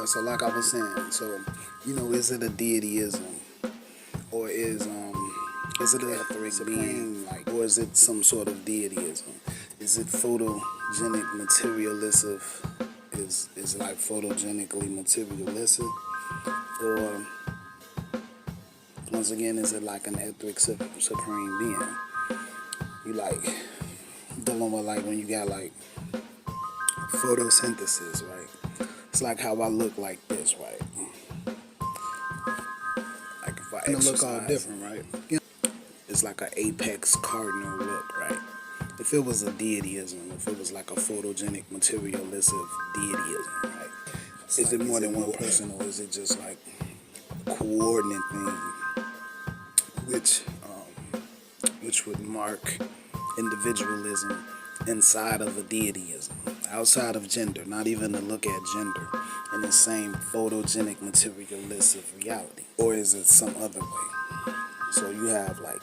So like I was saying, so is it a deityism, or is it a etheric being, like, or is it some sort of deityism? Is it photogenic materialistic? Is like photogenically materialistic, or once again, is it like an etheric supreme being? You like dealing with, like, when you got like photosynthesis, right? It's like how I look like this, right? Like if I exercise, look all different, right? It's like an apex cardinal look, right? If it was a deityism, if it was like a photogenic materialistic deityism, right? Is it more than one person, or is it just like a coordinate thing, which would mark individualism inside of a deityism, outside of gender, not even to look at gender in the same photogenic materialistic reality? Or is it some other way? So you have like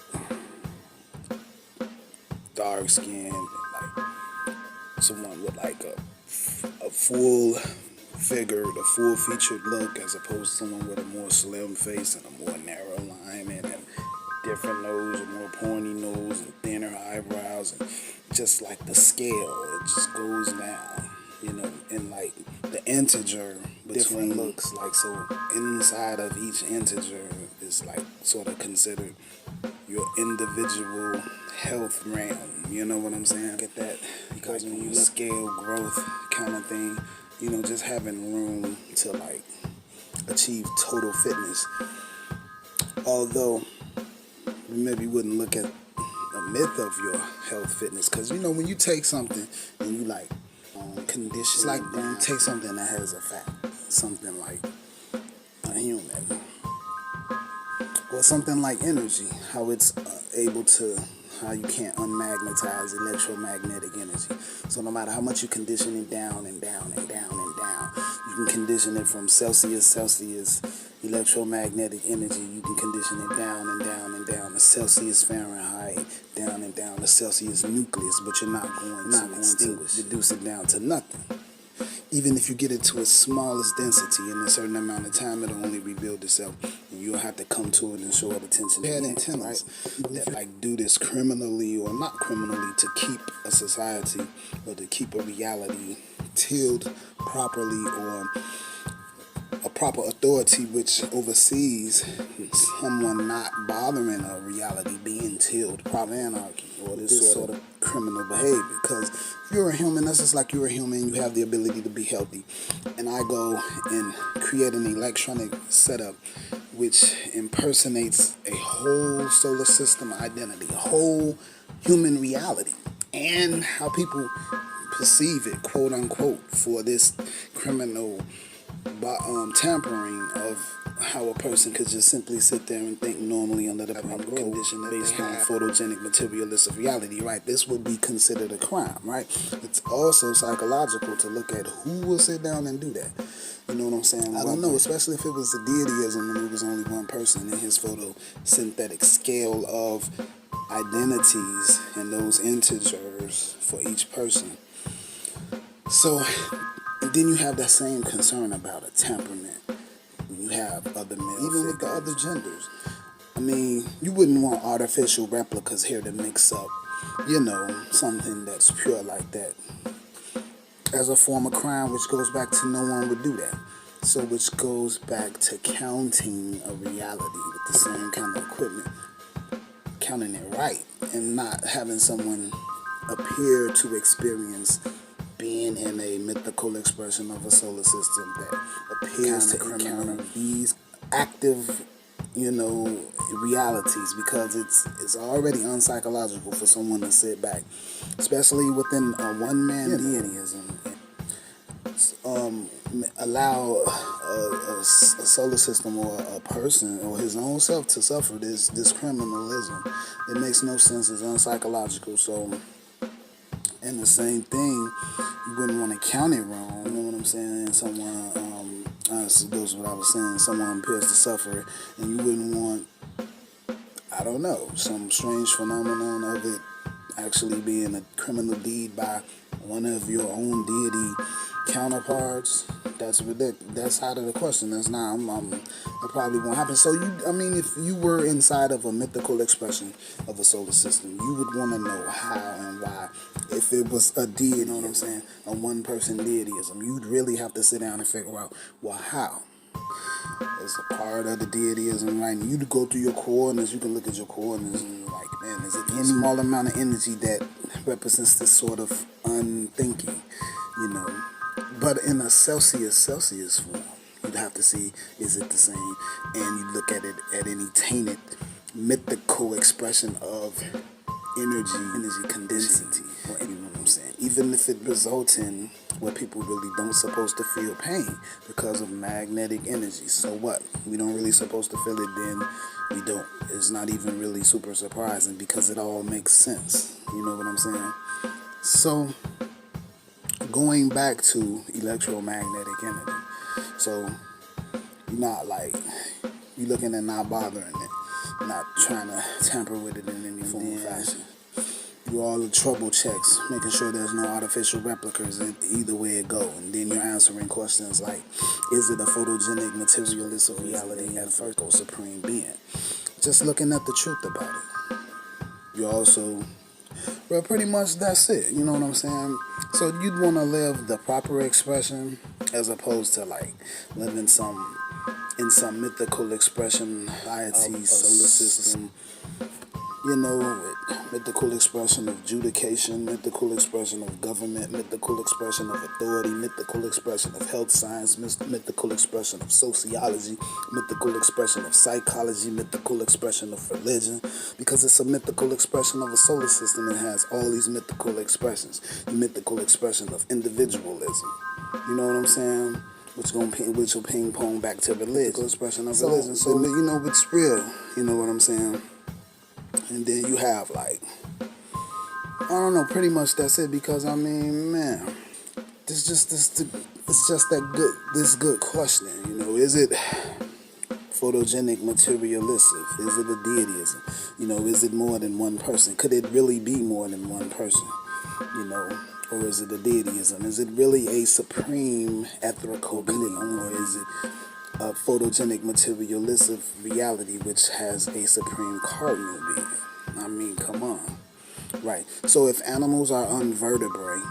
dark skin, and like someone with like a full figured, a full featured look, as opposed to someone with a more slim face and a more narrow alignment and different nose, a more pointy nose and thinner eyebrows, and just like the scale, it just goes down, and like the integer between looks, like, so inside of each integer is like sort of considered your individual health realm. You know what I'm saying? Get that? Because when you scale growth kind of thing, just having room to like achieve total fitness. Although we maybe wouldn't look at a myth of your health fitness, because when you take something and you like condition, it's like when you take something that has a fact, something like a human, or something like energy, how it's how you can't unmagnetize electromagnetic energy. So no matter how much you condition it down and down and down and down, you can condition it from Celsius electromagnetic energy. You can condition it down and down and down to Celsius Fahrenheit, down and down to Celsius nucleus, but you're not going to reduce it down to nothing. Even if you get it to its smallest density, in a certain amount of time, it'll only rebuild itself, and you'll have to come to it and show it attention. You had antennas, right, that like do this criminally or not criminally to keep a society or to keep a reality tilled properly, or a proper authority which oversees someone not bothering a reality being tilled, proper anarchy, or this sort of criminal behavior. Because if you're a human, that's just like you're a human, you have the ability to be healthy, and I go and create an electronic setup which impersonates a whole solar system identity, a whole human reality, and how people perceive it, quote unquote, for this criminal tampering of how a person could just simply sit there and think normally under the proper condition based on photogenic materialistic reality, right? This would be considered a crime, right? It's also psychological to look at who will sit down and do that. You know what I'm saying? I don't know, especially if it was a deityism and it was only one person in his photosynthetic scale of identities and those integers for each person. So then you have that same concern about a temperament. You have other male figures, even with the other genders. I mean, you wouldn't want artificial replicas here to mix up, something that's pure like that as a form of crime, which goes back to no one would do that. So which goes back to counting a reality with the same kind of equipment, counting it right, and not having someone appear to experience being in a mythical expression of a solar system that appears to encounter these active, realities, because it's already unpsychological for someone to sit back, especially within a one-man deityism, allow a solar system or a person or his own self to suffer this criminalism. It makes no sense. It's unpsychological. So, and the same thing, you wouldn't want to count it wrong. You know what I'm saying? Someone, this goes with what I was saying, someone appears to suffer, and you wouldn't want, I don't know, some strange phenomenon of it actually being a criminal deed by one of your own deity counterparts. That's ridiculous. That's out of the question. That's not. That probably won't happen. So if you were inside of a mythical expression of a solar system, you would want to know how and why. If it was a deity, you know what I'm saying, a one-person deityism, you'd really have to sit down and figure out, well, how. It's a part of the deityism, right? And you go through your coordinates, you can look at your coordinates and you're like, man, is it any small amount of energy that represents this sort of unthinking, you know? But in a Celsius form, you'd have to see, is it the same? And you look at it at any tainted mythical expression of energy condensity, you know what I'm saying? Even if it results in what people really don't supposed to feel pain because of magnetic energy. So what? We don't really supposed to feel it, then we don't. It's not even really super surprising because it all makes sense. You know what I'm saying? So going back to electromagnetic energy. So you're not like, you're looking at not bothering it, not trying to tamper with it in any form or fashion. Do all the trouble checks, making sure there's no artificial replicas in either way it go. And then you're answering questions like, is it a photogenic materialist of reality at first or supreme being? Just looking at the truth about it. You also, well, pretty much that's it. You know what I'm saying? So you'd want to live the proper expression as opposed to like living in some mythical expression, society, solar system, you know, mythical expression of judication, mythical expression of government, mythical expression of authority, mythical expression of health science, mythical expression of sociology, mythical expression of psychology, mythical expression of religion, because it's a mythical expression of a solar system. It has all these mythical expressions. The mythical expression of individualism. You know what I'm saying? Which will ping pong back to religion. Mythical expression of religion. So you know, it's real. You know what I'm saying? And then you have like, I don't know, pretty much that's it, because I mean, man, it's just this good question, you know, is it photogenic materialistic? Is it a deityism? You know, is it more than one person? Could it really be more than one person? You know, or is it a deityism? Is it really a supreme etherical being, or is it a photogenic materialistic reality which has a supreme cardinal being? I mean, come on. Right. So if animals are unvertebrate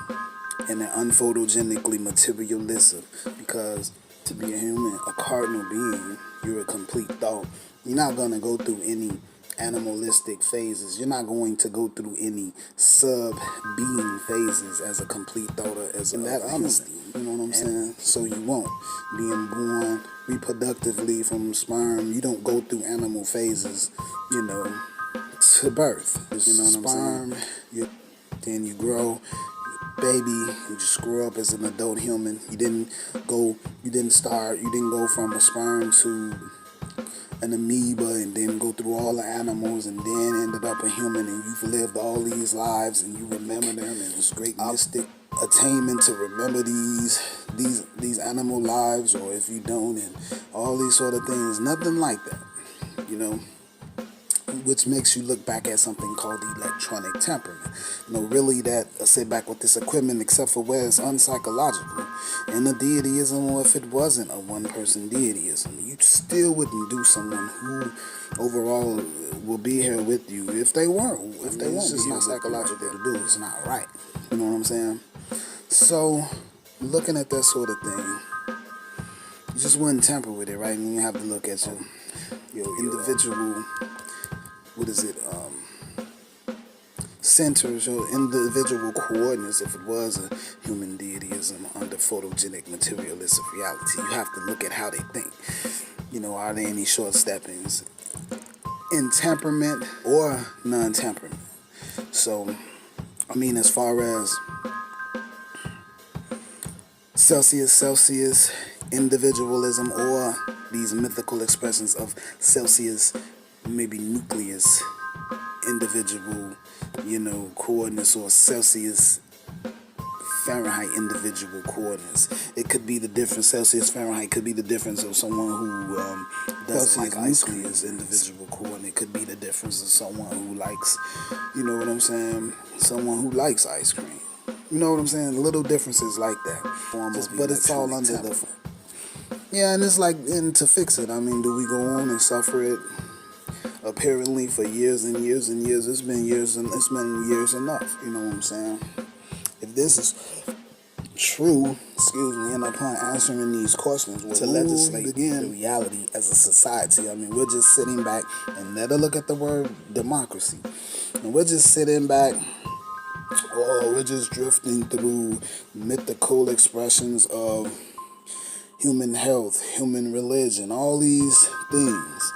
and they're unphotogenically materialistic, because to be a human, a cardinal being, you're a complete thought. You're not going to go through any animalistic phases. You're not going to go through any sub-being phases as a complete thought or as in that honesty. You know what I'm saying? So you won't. Being born reproductively from sperm, you don't go through animal phases, you know, to birth. You know what I'm saying? Then you grow, baby, you just grow up as an adult human. You didn't go from a sperm to an amoeba and then go through all the animals and then ended up a human, and you've lived all these lives and you remember them, and it's great mystic attainment to remember these animal lives, or if you don't, and all these sort of things. Nothing like that, you know, which makes you look back at something called electronic temperament. You know, really that sit back with this equipment, except for where it's unpsychological. And the deityism, or if it wasn't a one-person deityism, you still wouldn't do someone who overall will be here with you if they weren't. If they won't, it's just not psychological to do. It's not right. You know what I'm saying? So, looking at that sort of thing, you just wouldn't tamper with it, right? And you have to look at your individual, centers, or individual coordinates. If it was a human deityism under photogenic materialistic reality, you have to look at how they think. You know, are there any short steppings in temperament or non-temperament? So, I mean, as far as Celsius, individualism, or these mythical expressions of Celsius, maybe nucleus, individual, you know, coordinates, or Celsius Fahrenheit individual coordinates. It could be the difference. Celsius Fahrenheit could be the difference of someone who doesn't like ice cream as individual coordinate. Could be the difference of someone who likes, you know what I'm saying, someone who likes ice cream. You know what I'm saying? Little differences like that. But it's all under the... Yeah, and it's like, and to fix it, I mean, do we go on and suffer it apparently for years and years and years? It's been years enough, you know what I'm saying? If this is true, and upon answering these questions, to legislate the reality as a society. I mean, we're just sitting back and let her look at the word democracy. And we're just sitting back, or we're just drifting through mythical expressions of human health, human religion, all these things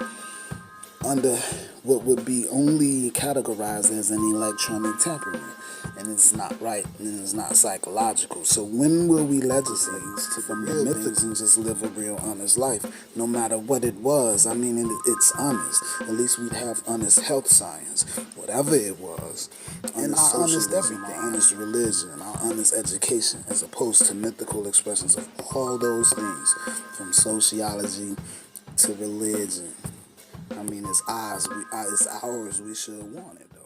under what would be only categorized as an electronic temperament. And it's not right, and it's not psychological. So when will we legislate to forget things and just live a real honest life, no matter what it was? I mean, it's honest. At least we'd have honest health science, whatever it was, and our honest everything, our honest religion, our honest education, as opposed to mythical expressions of all those things, from sociology to religion. I mean, it's ours. We should want it, though.